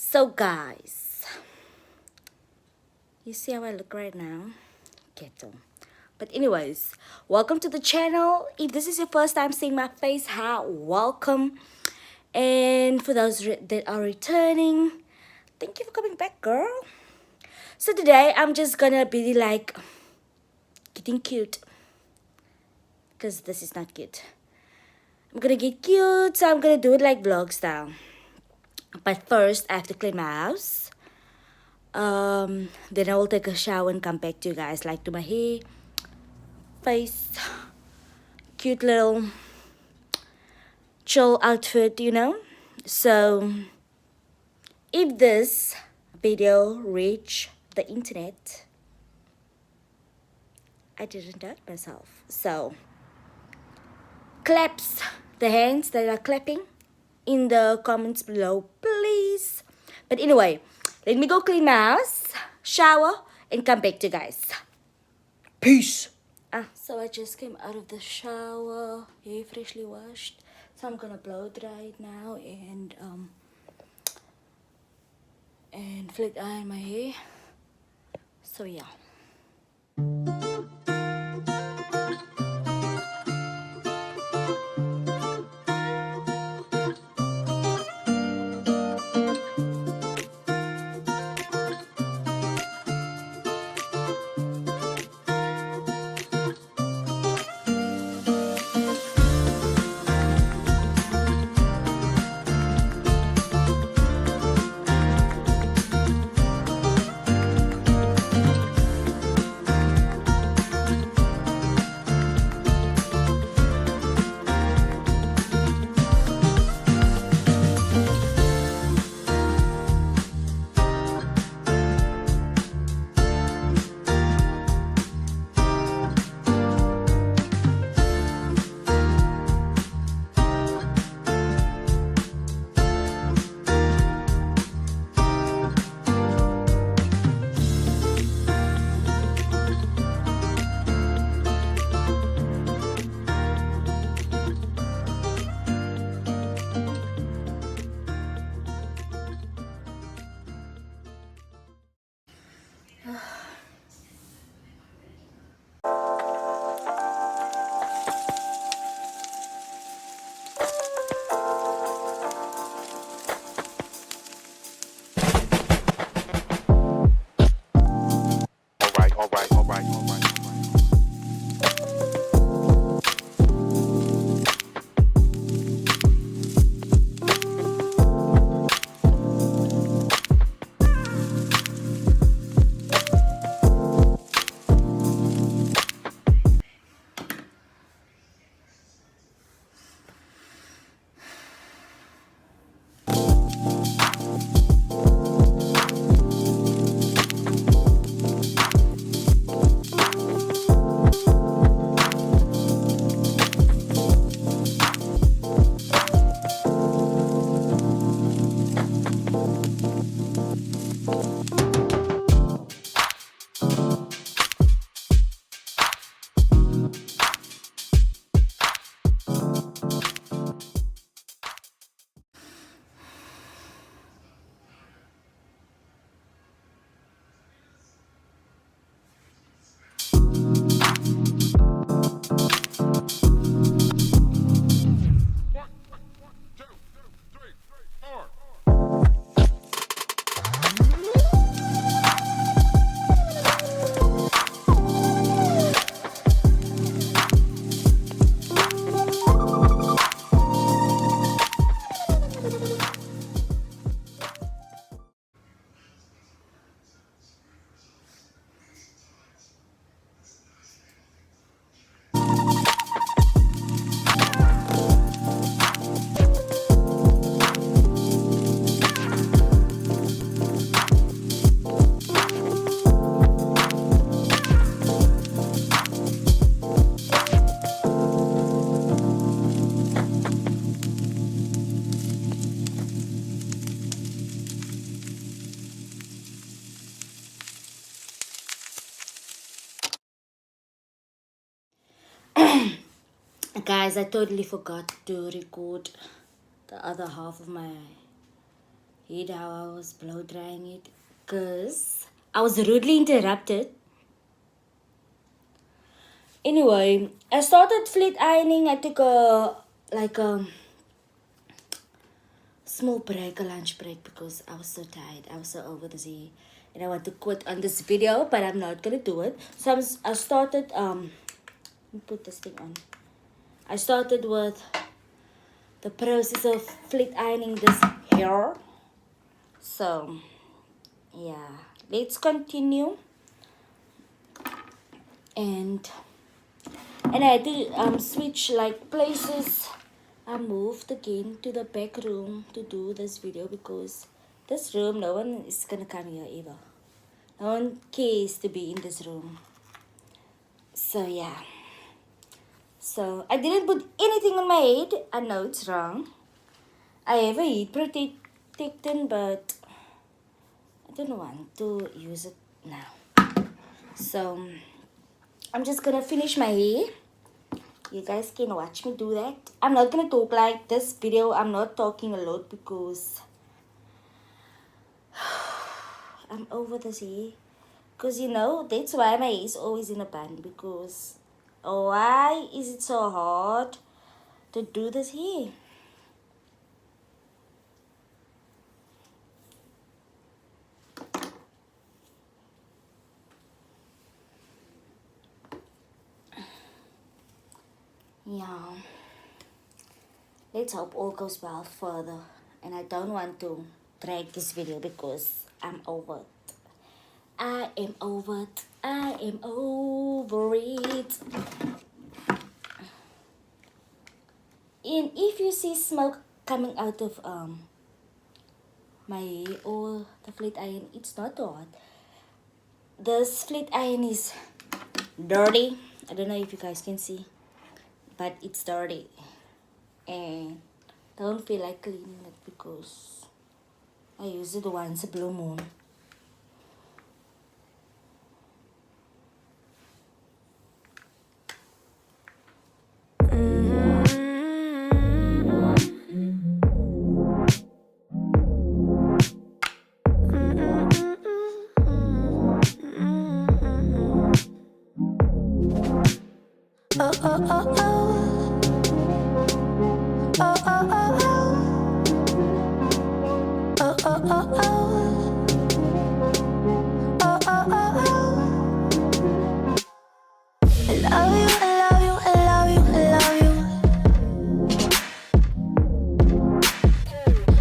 So guys, you see how I look right now? Ghetto. But anyways, welcome to the channel. If this is your first time seeing my face, hi, welcome. And for those that are returning, thank you for coming back, girl. So today I'm just gonna be like getting cute, because this is not cute. I'm gonna get cute, so I'm gonna do it like vlog style. But first I have to clean my house. Then I will take a shower and come back to you guys, like do my hair, face, cute little chill outfit, you know. So if this video reach the internet, I didn't doubt myself. So claps, the hands that are clapping in the comments below, please. But anyway, let me go clean my house, shower, and come back to you guys. Peace. So I just came out of the shower, hair freshly washed. So I'm gonna blow dry it now and flat iron my hair. So yeah. Guys, I totally forgot to record the other half of my hate how I was blow drying it because I was rudely interrupted. Anyway, I started flat ironing. I took a small break, a lunch break, because I was so tired. I was so over the sea, and I want to quit on this video, but I'm not gonna do it. So I started let me put this thing on. I started with the process of flat ironing this hair. So yeah, let's continue. And I had to switch like places. I moved again to the back room to do this video because this room, no one is gonna come here ever. No one cares to be in this room. So yeah. So I didn't put anything on my head. I know it's wrong. I have a heat protectant, but I don't want to use it now. So I'm just gonna finish my hair. You guys can watch me do that. I'm not gonna talk like this video. I'm not talking a lot because I'm over this hair. Because you know, that's why my hair is always in a bun. Because why is it so hard to do this hair? Yeah. Let's hope all goes well further. And I don't want to drag this video because I'm over it. I am over it. I am over it. And if you see smoke coming out of my hair or the flat iron, it's not hot. This flat iron is dirty. I don't know if you guys can see, but it's dirty. And don't feel like cleaning it because I use it once a blue moon. Oh, oh, oh, oh. Oh, oh, oh, oh. Oh, oh, oh, oh. Oh, oh, oh, oh. I love you, I love you, I love you, I love you.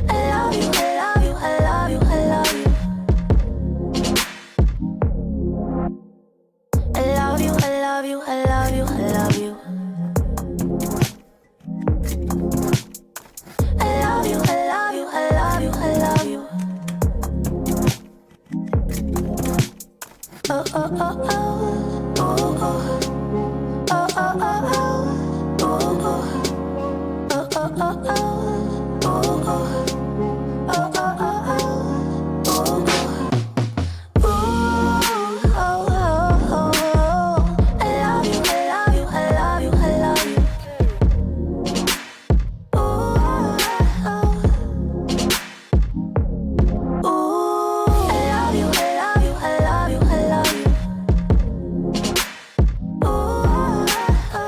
I love you, I love you, I love you, I love you. I love you, I love you, I love you, I love you. I love you, I love you, I love you, I love you. Oh, oh, oh, oh. Oh, oh. Oh, oh, oh, oh. Oh, oh. Oh, oh, oh, oh. Oh, oh. Oh, oh, oh, oh. Oh, oh. Ooh, oh, oh, oh, oh. I love you, I love you, I love you, I love you. Ooh, oh. Ooh, I love you, I love you, I love you, I love you. Ooh, oh.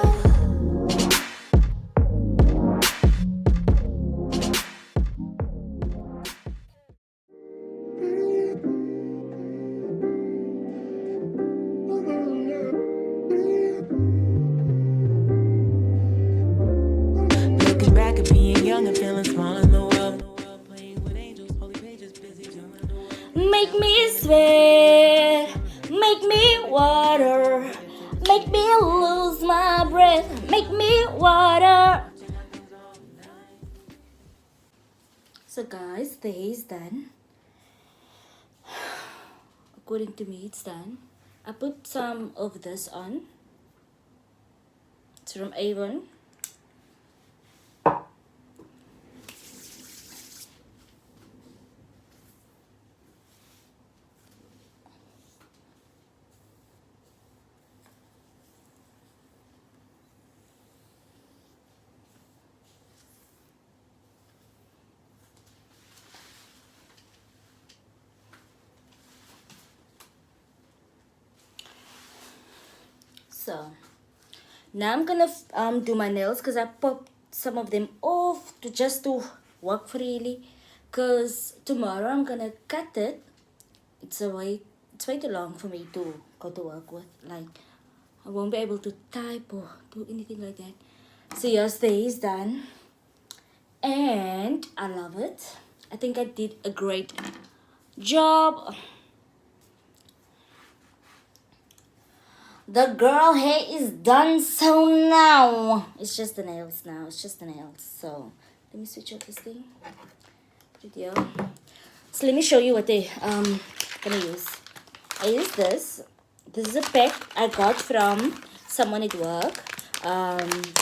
Looking back at being young and feeling small in the world. Playing with angels, holy pages, busy doing the work. Make me sweat, make me water, make me lose my breath, make me water. So guys, the hair is done. According to me, it's done. I put some of this on. It's from Avon. So now I'm gonna do my nails because I popped some of them off to just to work freely. Because tomorrow I'm gonna cut it. It's way too long for me to go to work with. Like I won't be able to type or do anything like that. So yesterday is done, and I love it. I think I did a great job. The girl hair is done, so now it's just the nails now. It's just the nails. So let me switch out this thing. Put it here. So let me show you what they gonna use. I use this. This is a pack I got from someone at work.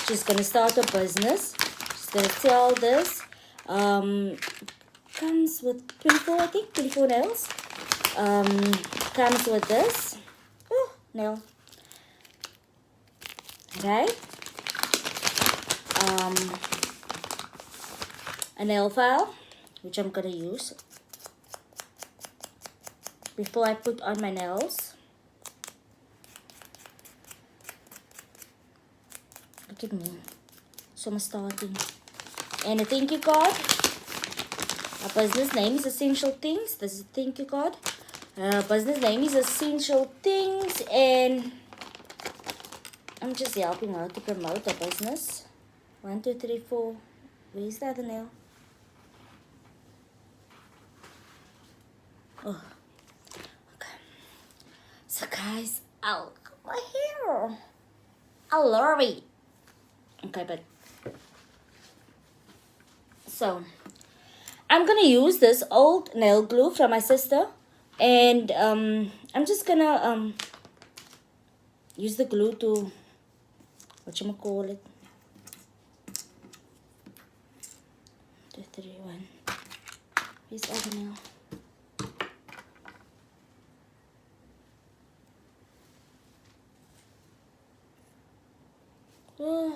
She's gonna start a business. She's gonna sell this. Comes with 24, I think 24 nails. Comes with this. Oh, nail. Right? A nail file, which I'm gonna use before I put on my nails. Look at me. So I'm starting. And a thank you card. Our business name is Essential Things. This is a thank you card. Business name is Essential Things, and I'm just helping her to promote the business. 1, 2, 3, 4. Where's the other nail? Oh, okay. So guys, oh, my hair. I love it. Okay, but so I'm gonna use this old nail glue from my sister, and I'm just gonna use the glue to whatchamacallit. 2, 3, 1. Where's the other nail? Oh,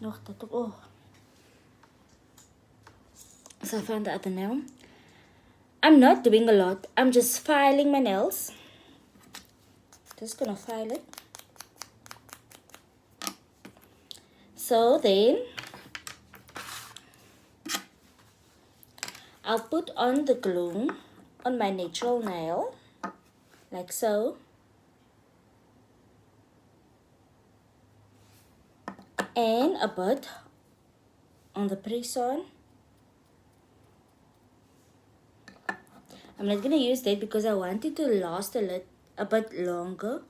wacht, dat ook. Oh. So I found the other nail. I'm not doing a lot. I'm just filing my nails. Just gonna file it. So then I'll put on the glue on my natural nail, like so. And a bit on the press-on. I'm not gonna use that because I want it to last a bit longer,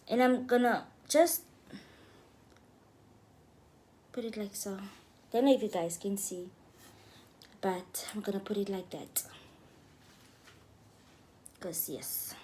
and I'm gonna just put it like so. Don't know if you guys can see, but I'm gonna put it like that, because yes.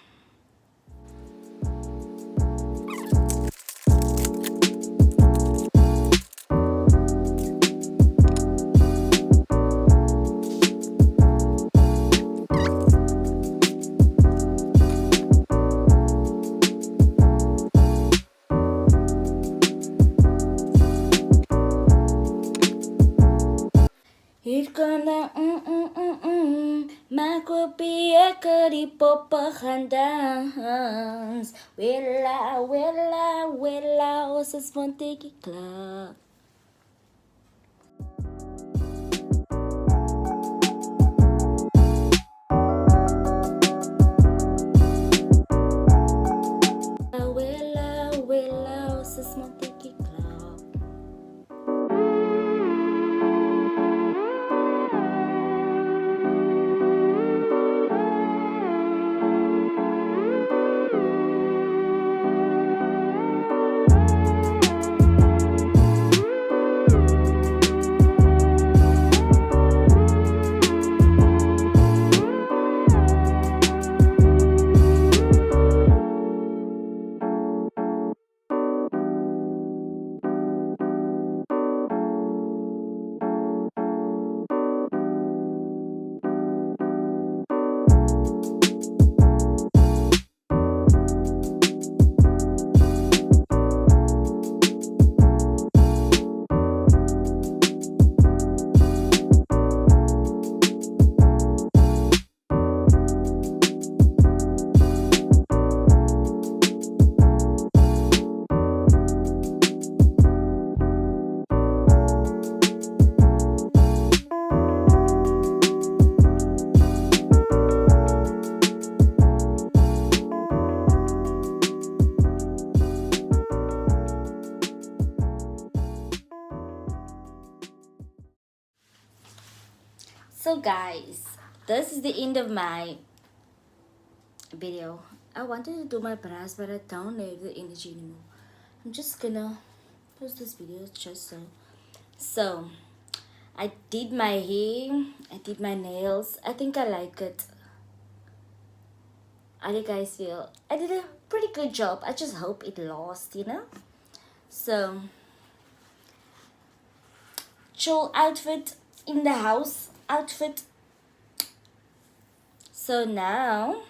Hier gonna maak we beker die poppen gaan dans. Willa, willa, willa, ons is van tikkie klaar. Willa, willa, ons is van tikkie klaar. guys, this is the end of my video. I wanted to do my brows, but I don't have the energy anymore. I'm just gonna post this video just so I did my hair, I did my nails. I think I like it. How do you guys feel? I did a pretty good job. I just hope it lasts, you know. So chill outfit, in the house outfit. So now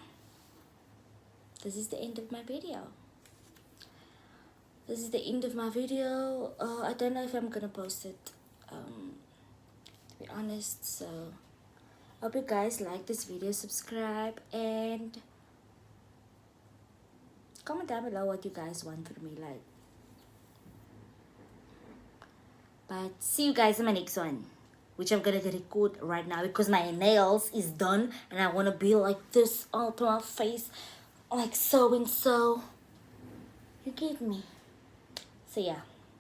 this is the end of my video. This is the end of my video. I don't know if I'm gonna post it, to be honest. So hope you guys like this video, subscribe, and comment down below what you guys want from me, like. But see you guys in my next one, which I'm gonna record right now because my nails is done and I wanna be like this all to my face, like so and so. You get me? So yeah.